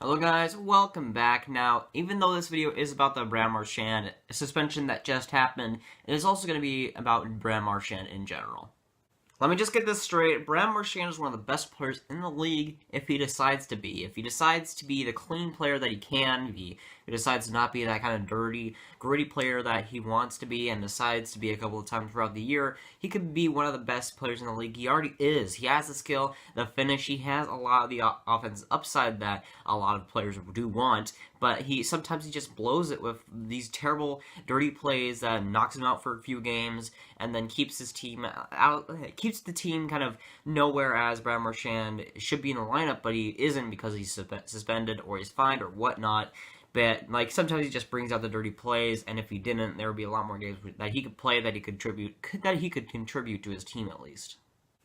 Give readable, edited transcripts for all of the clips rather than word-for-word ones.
Hello guys, welcome back. Now, even though this video is about the Brad Marchand suspension that just happened, it is also going to be about Brad Marchand in general. Let me just get this straight. Brad Marchand is one of the best players in the league if he decides to be. If he decides to be the clean player that he can be, if he decides to not be that kind of dirty, gritty player that he wants to be and decides to be a couple of times throughout the year, he could be one of the best players in the league. He already is. He has the skill, the finish. He has a lot of the offensive upside that a lot of players do want, but sometimes he just blows it with these terrible, dirty plays that knocks him out for a few games and then keeps his team out, keeps the team kind of nowhere as Brad Marchand should be in the lineup, but he isn't because he's suspended or he's fined or whatnot. But sometimes he just brings out the dirty plays, and if he didn't, there would be a lot more games that he could play that he could contribute to his team at least.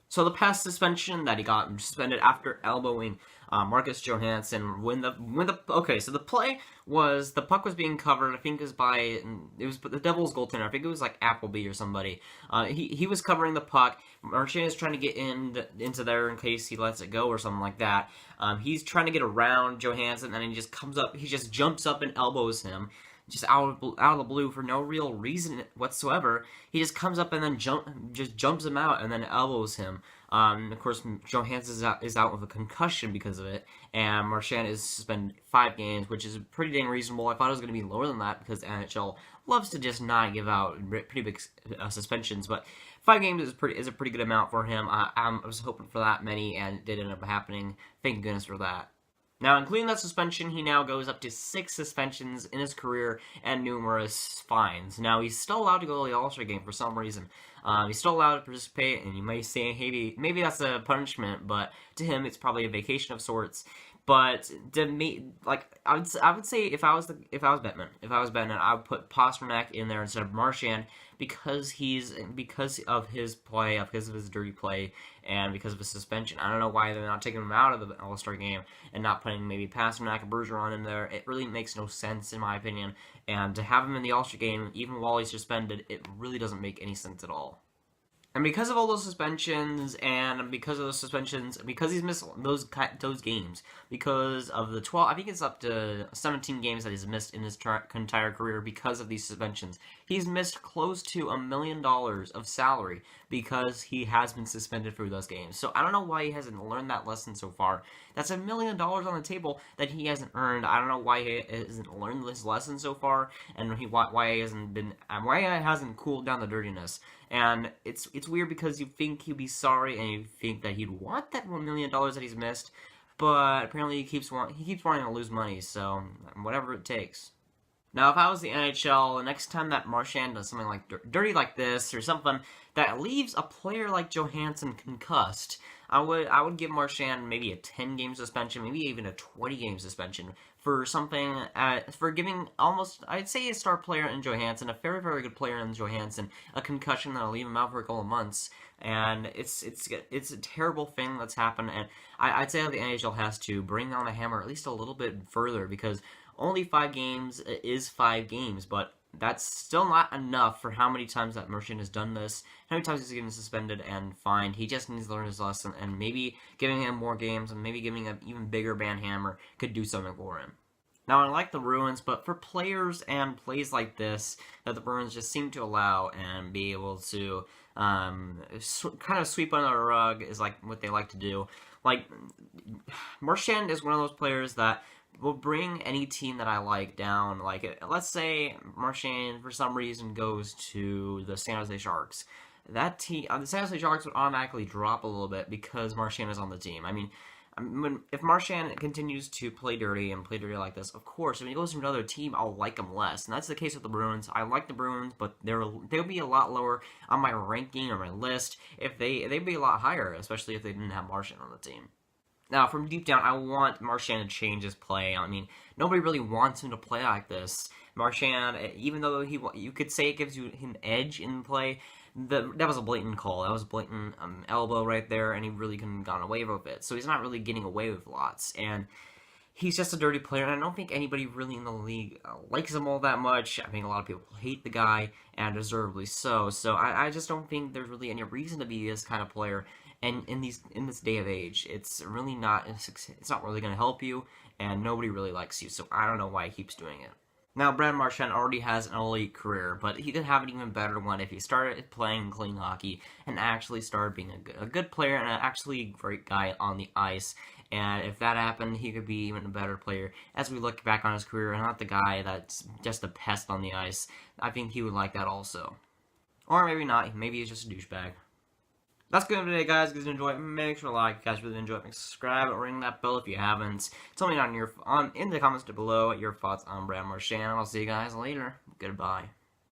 So the past suspension that he got suspended after elbowing Marcus Johansson so the play was the puck was being covered. I think it was the Devils goaltender. I think it was like Appleby or somebody. He was covering the puck. Marchand is trying to get into there in case he lets it go or something like that. He's trying to get around Johansson, and he just comes up. He just jumps up and elbows him. Just out of the blue for no real reason whatsoever. He just comes up and then jumps him out and then elbows him. Of course, Johansson is out with a concussion because of it, and Marchand is suspended 5 games, which is pretty dang reasonable. I thought it was going to be lower than that because the NHL loves to just not give out pretty big suspensions, but 5 games is a pretty good amount for him. I was hoping for that many, and it did end up happening. Thank goodness for that. Now, including that suspension, he now goes up to 6 suspensions in his career and numerous fines. Now, he's still allowed to go to the All-Star game for some reason. He's still allowed to participate, and you might say, hey, maybe that's a punishment, but to him, it's probably a vacation of sorts. But to me, I would say if I was Bettman, I would put Pastrnak in there instead of Marchand because of his play, because of his dirty play, and because of his suspension. I don't know why they're not taking him out of the All-Star game and not putting maybe Pastrnak and Bergeron in there. It really makes no sense in my opinion. And to have him in the All-Star game, even while he's suspended, it really doesn't make any sense at all. And because of all those suspensions, because he's missed those games, because of the 12, I think it's up to 17 games that he's missed in his entire career because of these suspensions. He's missed close to $1 million of salary because he has been suspended for those games. So I don't know why he hasn't learned that lesson so far. That's $1 million on the table that he hasn't earned. I don't know why he hasn't learned this lesson so far, and why he hasn't cooled down the dirtiness. And it's weird because you think he'd be sorry and you think that he'd want that $1 million that he's missed, but apparently he keeps wanting to lose money, so whatever it takes. Now, if I was the NHL, the next time that Marchand does something like dirty like this or something that leaves a player like Johansson concussed, I would give Marchand maybe a 10-game suspension, maybe even a 20-game suspension for something for giving almost, I'd say, a star player in Johansson, a very, very good player in Johansson, a concussion that'll leave him out for a couple of months. And it's a terrible thing that's happened, and I'd say that the NHL has to bring down the hammer at least a little bit further, because only 5 games is 5 games, but that's still not enough for how many times that Marchand has done this, how many times he's getting suspended and fined. He just needs to learn his lesson, and maybe giving him more games and maybe giving him an even bigger ban hammer could do something for him. Now, I like the Bruins, but for players and plays like this that the Bruins just seem to allow and be able to kind of sweep under the rug is like what they like to do. Like, Marchand is one of those players that will bring any team that I like down. Like, let's say Marchand, for some reason, goes to the San Jose Sharks. That team, the San Jose Sharks would automatically drop a little bit because Marchand is on the team. I mean, if Marchand continues to play dirty like this, of course, when he goes to another team, I'll like him less. And that's the case with the Bruins. I like the Bruins, but they'll be a lot lower on my ranking or my list. If they'd be a lot higher, especially if they didn't have Marchand on the team. Now, from deep down, I want Marchand to change his play. I mean, nobody really wants him to play like this. Marchand, even though you could say it gives you an edge in play, that was a blatant call. That was a blatant elbow right there, and he really couldn't have gone away with it. So he's not really getting away with lots, and he's just a dirty player, and I don't think anybody really in the league likes him all that much. I think a lot of people hate the guy, and deservedly so. So I just don't think there's really any reason to be this kind of player. And in this day of age, it's really not. It's not really going to help you, and nobody really likes you, so I don't know why he keeps doing it. Now, Brad Marchand already has an elite career, but he could have an even better one if he started playing clean hockey and actually started being a good player and an actually great guy on the ice. And if that happened, he could be even a better player as we look back on his career and not the guy that's just a pest on the ice. I think he would like that also. Or maybe not. Maybe he's just a douchebag. That's good for today, guys. If you guys enjoy it, make sure to like. If you guys really enjoy it, make sure to subscribe. Ring that bell if you haven't. Tell me in the comments below your thoughts on Brad Marchand. I'll see you guys later. Goodbye.